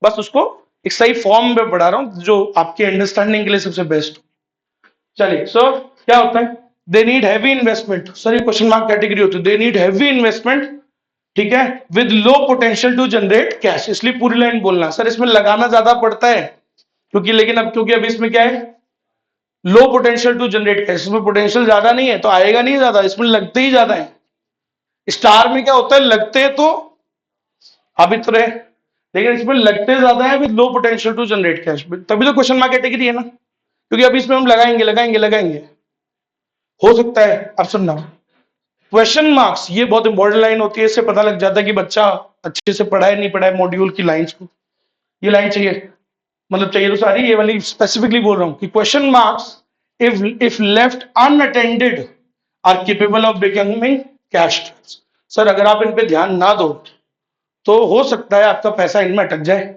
S1: बस उसको एक सही फॉर्म में पढ़ा रहा हूँ जो आपकी अंडरस्टैंडिंग के लिए सबसे बेस्ट हो। चलिए, सो क्या होता है, they need heavy investment, sir ये क्वेश्चन मार्क कैटेगरी होती है, दे नीड हैवी इन्वेस्टमेंट, ठीक है, with low potential to generate cash, इसलिए पूरी लाइन बोलना। सर इसमें लगाना ज्यादा पड़ता है क्योंकि, लेकिन अब क्योंकि अभी इसमें क्या है, low potential to generate cash, इसमें पोटेंशियल ज्यादा नहीं है तो आएगा नहीं ज्यादा, इसमें लगते ही ज्यादा है। स्टार में क्या होता है, लगते तो अभी तो रहे, लेकिन इसमें लगते ज्यादा है with low potential to generate cash, तभी तो क्वेश्चन मार्क कैटेगरी है ना, क्योंकि अभी इसमें हम लगाएंगे लगाएंगे लगाएंगे। हो सकता है, अब सुनना, क्वेश्चन मार्क्स ये बहुत इंपॉर्टेंट लाइन होती है, इससे पता लग जाता है कि बच्चा अच्छे से पढ़ा है नहीं पढ़ा है मॉड्यूल की लाइंस को। ये लाइन चाहिए, मतलब चाहिए तो सारी, ये वाली स्पेसिफिकली बोल रहा हूं कि question marks if left unattended are capable of becoming cash. Sir अगर आप इन पे ध्यान ना दो तो हो सकता है आपका पैसा इनमें अटक जाए।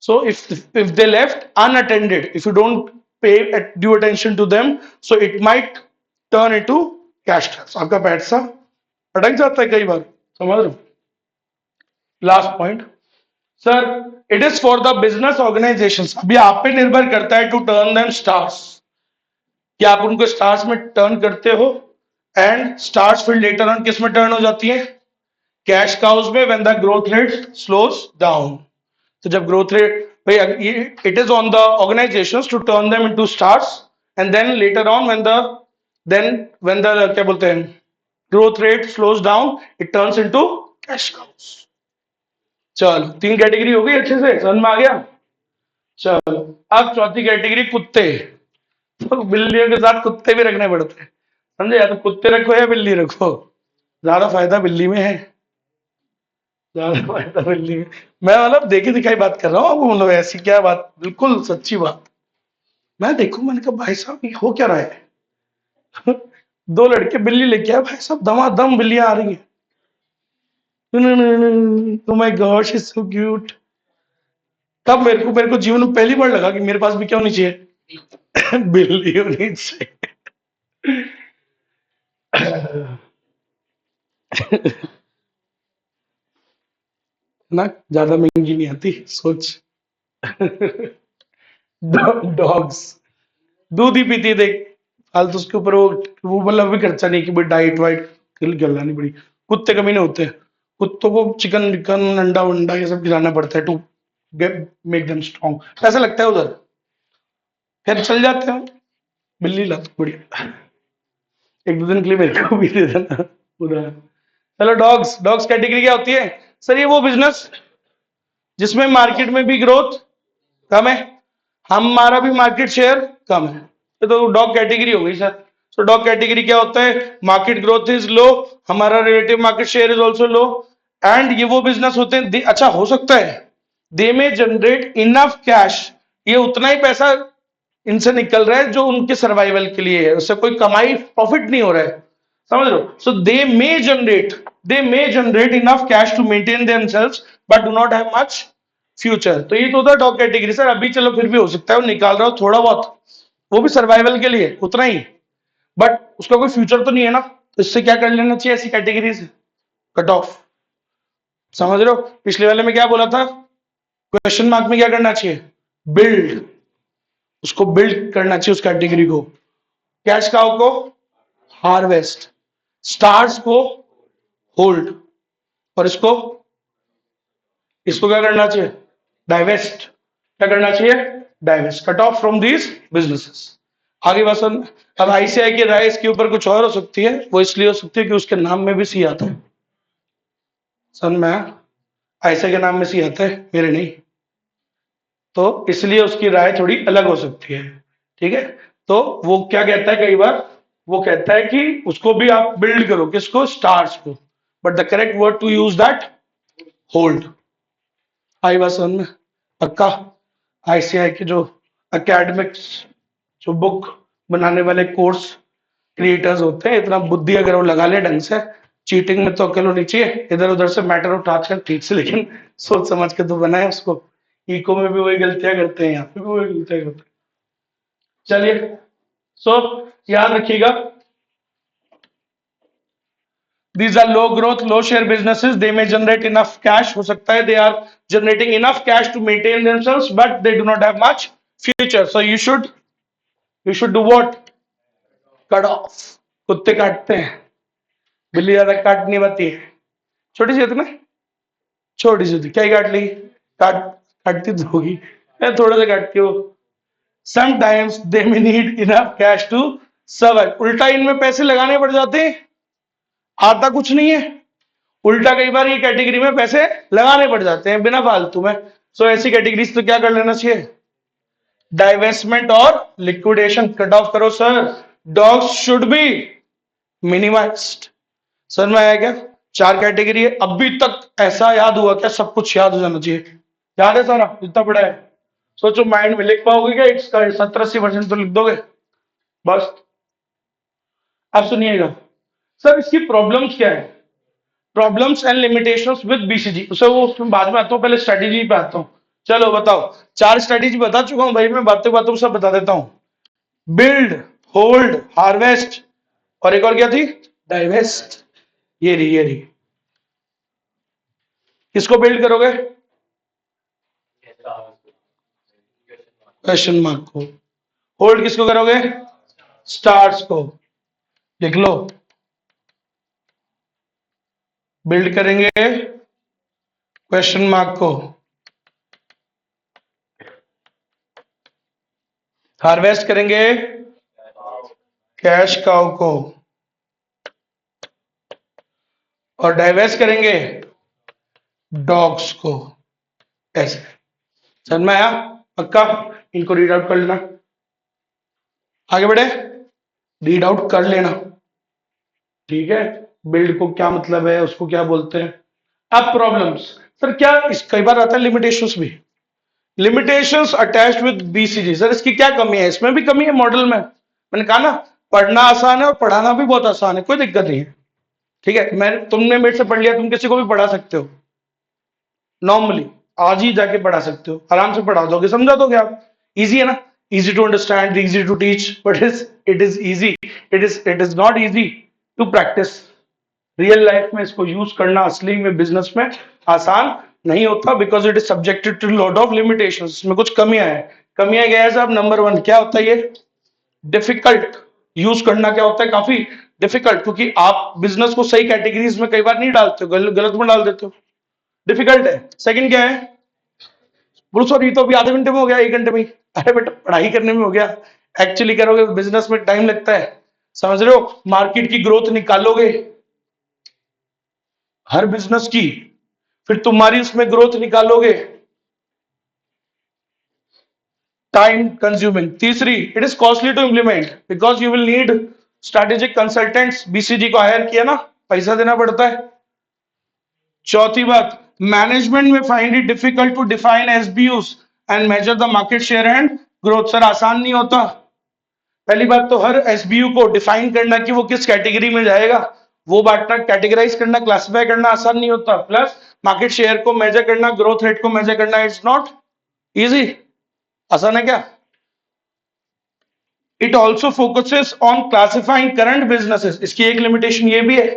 S1: So if they left unattended, if you don't pay due attention to them, so it might turn into cash traps, आपका पैसा अटक जाता है कई बार, समझ रहे हो। Last point, sir it is for the business organisation, अभी आप पे निर्भर करता है टू टर्न देम स्टार्स, कि आप उनको स्टार्स में टर्न करते हो, एंड स्टार्स फिर लेटर ऑन किस में टर्न हो जाती है, कैश काउज में, when the growth rate slows down. तो जब ग्रोथ रेट, भाई it is on the organisations to turn them into stars, and then later on when the क्या बोलते हैं, growth rate slows down, it turns into cash cows. चलो तीन category हो गई, अच्छे से समझ में आ गया। चलो अब चौथी कैटेगरी, कुत्ते। तो बिल्लियों के साथ कुत्ते भी रखने पड़ते हैं, समझे, या तो कुत्ते रखो या बिल्ली रखो, ज्यादा फायदा बिल्ली में है, ज्यादा फायदा बिल्ली में। मैं मतलब देखी दिखाई बात कर रहा हूँ, अब मतलब ऐसी क्या बात, बिल्कुल सच्ची बात। मैं देखू, मैंने कहा भाई साहब ये हो क्या रहा है। दो लड़के बिल्ली लेके आए, भाई साहब दमादम बिल्लियां आ रही है। Oh my gosh, it's so cute. तब मेरे को जीवन में पहली बार लगा कि मेरे पास भी क्या होनी चाहिए बिल्ली होनी चाहिए ना, ज्यादा महंगी नहीं आती सोच डॉग्स दूध ही पीती है, देख फालतू उसके ऊपर वो मतलब भी खर्चा नहीं कि भाई डाइट वाइट खिलानी पड़ी। कुत्ते कमी नहीं होते, कुत्तों को चिकन विकन अंडा वंडा ये सब खिलाना पड़ता है to get make them strong, ऐसा लगता है उधर। फिर चल जाते हैं, बिल्ली ला तो बढ़िया, एक दो दिन के लिए मेरे को भी दे देना उधर। चलो डॉग्स, डॉग्स कैटेगरी क्या होती है सर? ये वो बिजनेस जिसमें मार्केट में भी ग्रोथ कम है, हमारा भी मार्केट शेयर कम है, ये तो डॉग कैटेगरी हो गई सर। तो डॉग कैटेगरी क्या होता है? मार्केट ग्रोथ इज लो, हमारा relative market share is also low, and ये वो बिजनेस होते हैं अच्छा हो सकता है दे में जनरेट इनफ कैश, ये उतना ही पैसा इनसे निकल रहा है जो उनके सर्वाइवल के लिए है, उससे कोई कमाई प्रॉफिट नहीं हो रहा है, समझ लो। So they may generate enough cash to maintain themselves but do not have much future. तो ये तो होता है डॉग कैटेगरी सर। अभी चलो फिर भी हो सकता है वो निकाल रहा हो थोड़ा बहुत, वो भी सर्वाइवल के लिए उतना ही, बट उसका कोई फ्यूचर तो नहीं है ना, तो इससे क्या कर लेना चाहिए? ऐसी कैटेगरी से कट ऑफ। समझ रहे हो? पिछले वाले में क्या बोला था? क्वेश्चन मार्क में क्या करना चाहिए? बिल्ड, उसको बिल्ड करना चाहिए उस कैटेगरी को। कैश काउ को हार्वेस्ट, स्टार्स को होल्ड, और इसको इसको क्या करना चाहिए? डाइवेस्ट। क्या करना चाहिए? Divest, cut off from these businesses. आगे बात सुन। अब आईसीआई की राय इसके ऊपर कुछ और हो सकती है, वो इसलिए हो सकती है कि उसके नाम में भी सी आता है। सन में आईसीआई के नाम में सी आता है, मेरे नहीं, तो इसलिए उसकी राय थोड़ी अलग हो सकती है, ठीक है। तो वो क्या कहता है कई बार, वो कहता है कि उसको भी आप बिल्ड करो, किसको? स्टार्स को, but the correct word to use that hold. आई बात समझ में? पक्का? आईसीआई के जो एकेडमिक्स, जो बुक बनाने वाले कोर्स क्रिएटर्स होते हैं, इतना बुद्धि अगर वो लगा ले ढंग से, चीटिंग में तो अकेले नहीं चाहिए, इधर उधर से मैटर उठा कर ठीक से, लेकिन सोच समझ के तो बनाए उसको। इको में भी वही गलतियां करते हैं, यहाँ पे भी वही गलतियां करते हैं। चलिए, सो याद रखिएगा, these are low growth low share businesses, they may generate enough cash, हो सकता है they are generating enough cash to maintain themselves but they do not have much future, so you should do what? Cut off। कुत्ते काटते हैं, बिल्ली ज्यादा काट नहीं पाती है, छोटी सी होती ना, छोटी सी होती, क्या ही काट ली, काट काटती तो होगी, मैं थोड़ा सा काटती हूँ। Sometimes they may need enough cash to survive, उल्टा इनमें पैसे लगाने पड़ जाते हैं, आता कुछ नहीं है, उल्टा कई बार ये कैटेगरी में पैसे लगाने पड़ जाते हैं बिना फालतू में। सो ऐसी कैटेगरीज तो क्या कर लेना चाहिए? डाइवेस्टमेंट और लिक्विडेशन, कट ऑफ करो sir. Dogs should be minimised. Sir में आया क्या? चार कैटेगरी है, अभी तक ऐसा याद हुआ क्या? सब कुछ याद हो जाना चाहिए, याद है सारा जितना पड़ा है? सोचो माइंड में लिख पाओगे क्या? इसका 70-80% तो लिख दोगे बस। अब सुनिएगा सर, इसकी प्रॉब्लम्स क्या है? Problems and limitations with BCG, उसे वो उसमें बाद में आता हूँ, पहले स्ट्रेटेजी पे आता हूँ। चलो बताओ, चार स्ट्रेटेजी बता चुका हूँ भाई, मैं बातें बातों सब बता देता हूँ। बिल्ड, होल्ड, हार्वेस्ट, और एक और क्या थी? डाइवेस्ट। ये रही। किसको बिल्ड करोगे? क्वेश्चन मार्क को। होल्ड किसको करोगे? स्टार्स को, लिख लो। बिल्ड करेंगे क्वेश्चन मार्क को, हार्वेस्ट करेंगे कैश काउ को, और डाइवेस्ट करेंगे डॉग्स को। ऐसे समझ में आया? पक्का? इनको रीड आउट कर लेना, आगे बढ़े, रीड आउट कर लेना, ठीक है। बिल्ड को क्या मतलब है, उसको क्या बोलते हैं। अब प्रॉब्लम्स सर, क्या इस कई बार आता है लिमिटेशंस भी, limitations attached with BCG. Sir इसकी क्या कमी है? इसमें भी कमी है मॉडल में, मैंने कहा ना, पढ़ना आसान है और पढ़ाना भी बहुत आसान है, कोई दिक्कत नहीं है, ठीक है। तुमने मेरे से पढ़ लिया, तुम किसी को भी पढ़ा सकते हो नॉर्मली, आज ही जाके पढ़ा सकते हो, आराम से पढ़ा दोगे, समझा दोगे आप। इजी है ना, easy to understand, easy to teach, but it is easy, it is not easy to practise. Real life में इसको यूज करना असली में बिजनेस में आसान नहीं होता, because it is subjected to lot of limitations. इसमें कुछ कमियां हैं। कमियां क्या है साहब? नंबर वन क्या होता है? ये डिफिकल्ट यूज करना क्या होता है? काफी डिफिकल्ट, क्योंकि आप बिजनेस को सही कैटेगरीज में कई बार नहीं डालते हो, गलत में डाल देते हो, डिफिकल्ट है। सेकंड क्या है? बोलो सर ये तो अभी आधे घंटे में हो गया, 1 घंटे में ही। अरे बेटा पढ़ाई करने में हो गया, एक्चुअली करोगे बिजनेस में टाइम लगता है, समझ रहे हो? मार्केट की ग्रोथ निकालोगे हर बिजनेस की, फिर तुम्हारी उसमें ग्रोथ निकालोगे, टाइम कंज्यूमिंग। तीसरी, it is costly to implement because you will need strategic consultants. BCG को हायर किया ना, पैसा देना पड़ता है। चौथी बात, मैनेजमेंट में find it difficult to define SBUs and measure the market share and growth. Sir आसान नहीं होता। पहली बात तो हर एसबीयू को डिफाइन करना कि वो किस कैटेगरी में जाएगा, वो बांटना, कैटेगराइज करना, क्लासिफाई करना आसान नहीं होता। प्लस मार्केट शेयर को मेजर करना, ग्रोथ रेट को मेजर करना, इट्स नॉट इजी। आसान है क्या? It also focuses on classifying current businesses. इसकी एक लिमिटेशन ये भी है,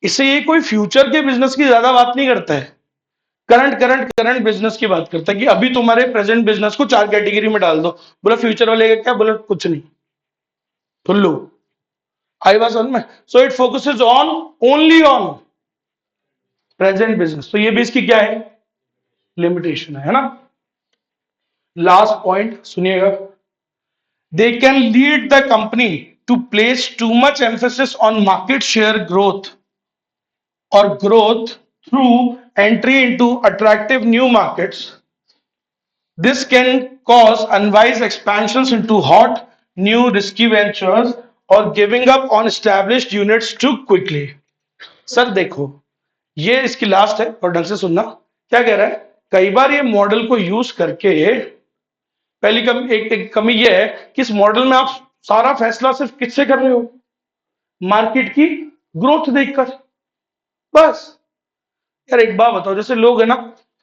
S1: इससे ये कोई फ्यूचर के बिजनेस की ज्यादा बात नहीं करता है, करंट करंट करंट बिजनेस की बात करता है कि अभी तुम्हारे प्रेजेंट बिजनेस को 4 कैटेगरी में डाल दो। बोला फ्यूचर वाले का क्या? बोला कुछ नहीं, ठुल्लू। आई बात समझ में? So it focuses on only on present business. तो ये भी इसकी क्या है? लिमिटेशन है ना। लास्ट पॉइंट सुनिएगा, they can lead the company to place too much emphasis on market share growth or growth through entry into attractive new markets. This can cause unwise expansions into hot new risky ventures or giving up on established units too quickly. Sir देखो, ये इसकी last है और ढंग से सुनना। क्या कह रहा है? कई बार ये मॉडल को यूज करके, पहली कमी, एक कमी यह है कि इस मॉडल में आप सारा फैसला सिर्फ किससे कर रहे हो? मार्केट की ग्रोथ देखकर, बस। यार एक बात बताओ, जैसे लोग है ना,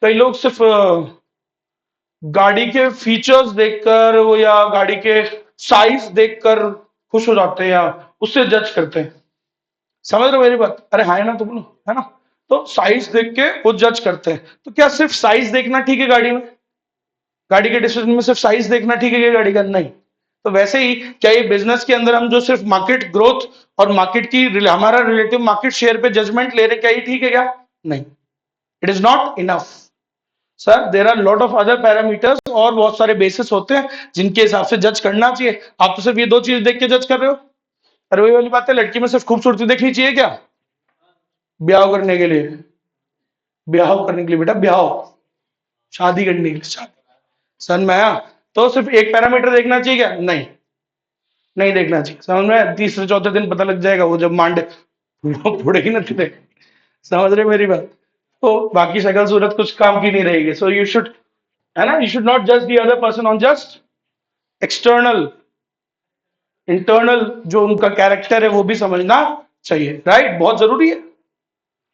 S1: कई लोग सिर्फ गाड़ी के फीचर्स देखकर वो या गाड़ी के साइज देखकर खुश हो जाते हैं या उससे जज करते हैं, समझ रहे हो मेरी बात? अरे हाँ है ना, तुम लोग है ना, तो साइज देख के वो जज करते हैं। तो क्या सिर्फ साइज देखना ठीक है गाड़ी में? गाड़ी के डिसीजन में सिर्फ साइज देखना ठीक है क्या गाड़ी का? नहीं। तो वैसे ही क्या ये बिजनेस के अंदर हम जो सिर्फ मार्केट ग्रोथ और मार्केट की हमारा रिलेटिव मार्केट शेयर पे जजमेंट ले रहे, क्या ये ठीक है क्या? नहीं, it is not enough sir. There are lot of other parameters, और बहुत सारे बेसिस होते हैं जिनके हिसाब से जज करना चाहिए। आप तो सिर्फ ये 2 चीज देख के जज कर रहे हो। अरे वही वाली बात है, लड़की में सिर्फ खूबसूरती देखनी चाहिए क्या ब्याह करने के लिए? ब्याह करने के लिए बेटा, ब्याह, शादी करने के लिए, शादी सन में आया तो सिर्फ एक पैरामीटर देखना चाहिए क्या? नहीं, नहीं देखना चाहिए, समझ में? तीसरे चौथे दिन पता लग जाएगा वो जब मांड फोड़ेगी ना तुझे, समझ रहे मेरी बात? तो बाकी शक्ल सूरत कुछ काम की नहीं रहेगी। सो यू शुड, है ना, यू शुड नॉट जज the other person on just external, internal जो उनका कैरेक्टर है वो भी समझना चाहिए, राइट? बहुत जरूरी है,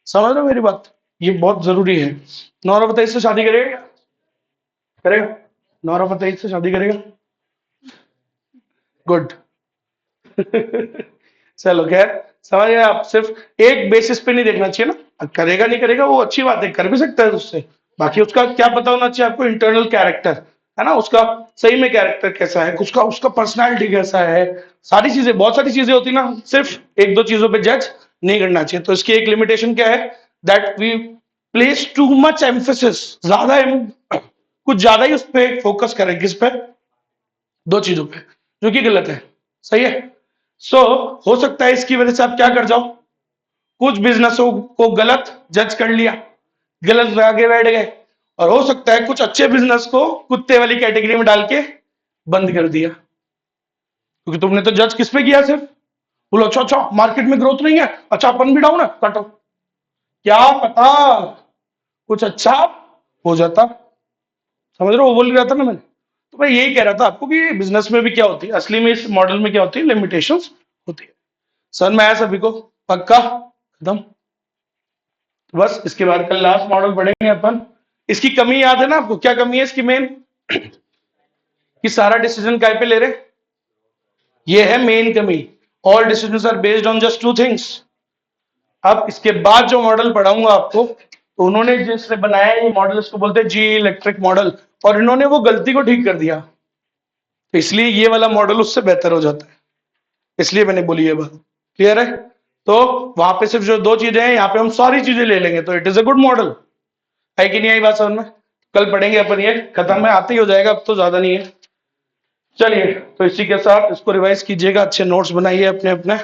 S1: समझ रहे हो मेरी बात? ये बहुत जरूरी है। नौरा बताइए से शादी करेगा क्या? करेगा? नौरा बताइए से शादी करेगा? गुड। चलो खैर, समझ गए आप? सिर्फ एक बेसिस पे नहीं देखना चाहिए ना, करेगा नहीं करेगा वो अच्छी बात है, कर भी सकता है उससे, बाकी उसका क्या पता होना चाहिए आपको? इंटरनल कैरेक्टर, है ना, उसका सही में कैरेक्टर कैसा है, उसका उसका पर्सनालिटी कैसा है, सारी चीजें, बहुत सारी चीजें होती ना, सिर्फ 1-2 चीजों पे जज नहीं करना चाहिए। तो इसकी एक लिमिटेशन क्या है? That we place too much emphasis, ज्यादा कुछ ज्यादा ही उस पर फोकस करें, किस पे? 2 चीजों पे, जो कि गलत है, सही है? सो हो सकता है इसकी वजह से आप क्या कर जाओ, कुछ बिजनेसों को गलत जज कर लिया, गलत आगे बैठ गए, और हो सकता है कुछ अच्छे बिजनेस को कुत्ते वाली कैटेगरी में डाल के बंद कर दिया, क्योंकि तुमने तो जज किस पे किया? सिर्फ बोलो अच्छा अच्छा मार्केट में ग्रोथ नहीं है, अच्छा अपन भी डाउन है, काटो। क्या पता कुछ अच्छा हो जाता, समझ रहे हो? वो बोल रहा था ना मैंने, तो मैं यही कह रहा था आपको कि बिजनेस में भी क्या होती है असली में, इस मॉडल में क्या होती है? लिमिटेशंस होती है। समझ में आया सभी को? पक्का? खत्म? बस इसके बाद कल लास्ट मॉडल पढ़ेंगे अपन, इसकी कमी याद है ना आपको? क्या कमी है इसकी मेन? कि सारा डिसीजन काय पे ले रहे? ये है मेन कमी। All decisions are based on just two things. अब इसके बाद जो मॉडल पढ़ाऊंगा आपको, तो उन्होंने जिसने बनाया ये मॉडल, इसको बोलते हैं जी इलेक्ट्रिक मॉडल, और इन्होंने वो गलती को ठीक कर दिया, तो इसलिए ये वाला मॉडल उससे बेहतर हो जाता है। इसलिए मैंने बोली ये बात। क्लियर है? तो वहां पे सिर्फ जो दो चीजें हैं, यहाँ पे हम सारी चीजें ले लेंगे, तो it is a good model. है कि नहीं आई बात समझ में? कल पढ़ेंगे अपन, ये खत्म में आते ही हो जाएगा, अब तो ज्यादा नहीं है। चलिए, तो इसी के साथ इसको रिवाइज कीजिएगा, अच्छे नोट्स बनाइए अपने अपने।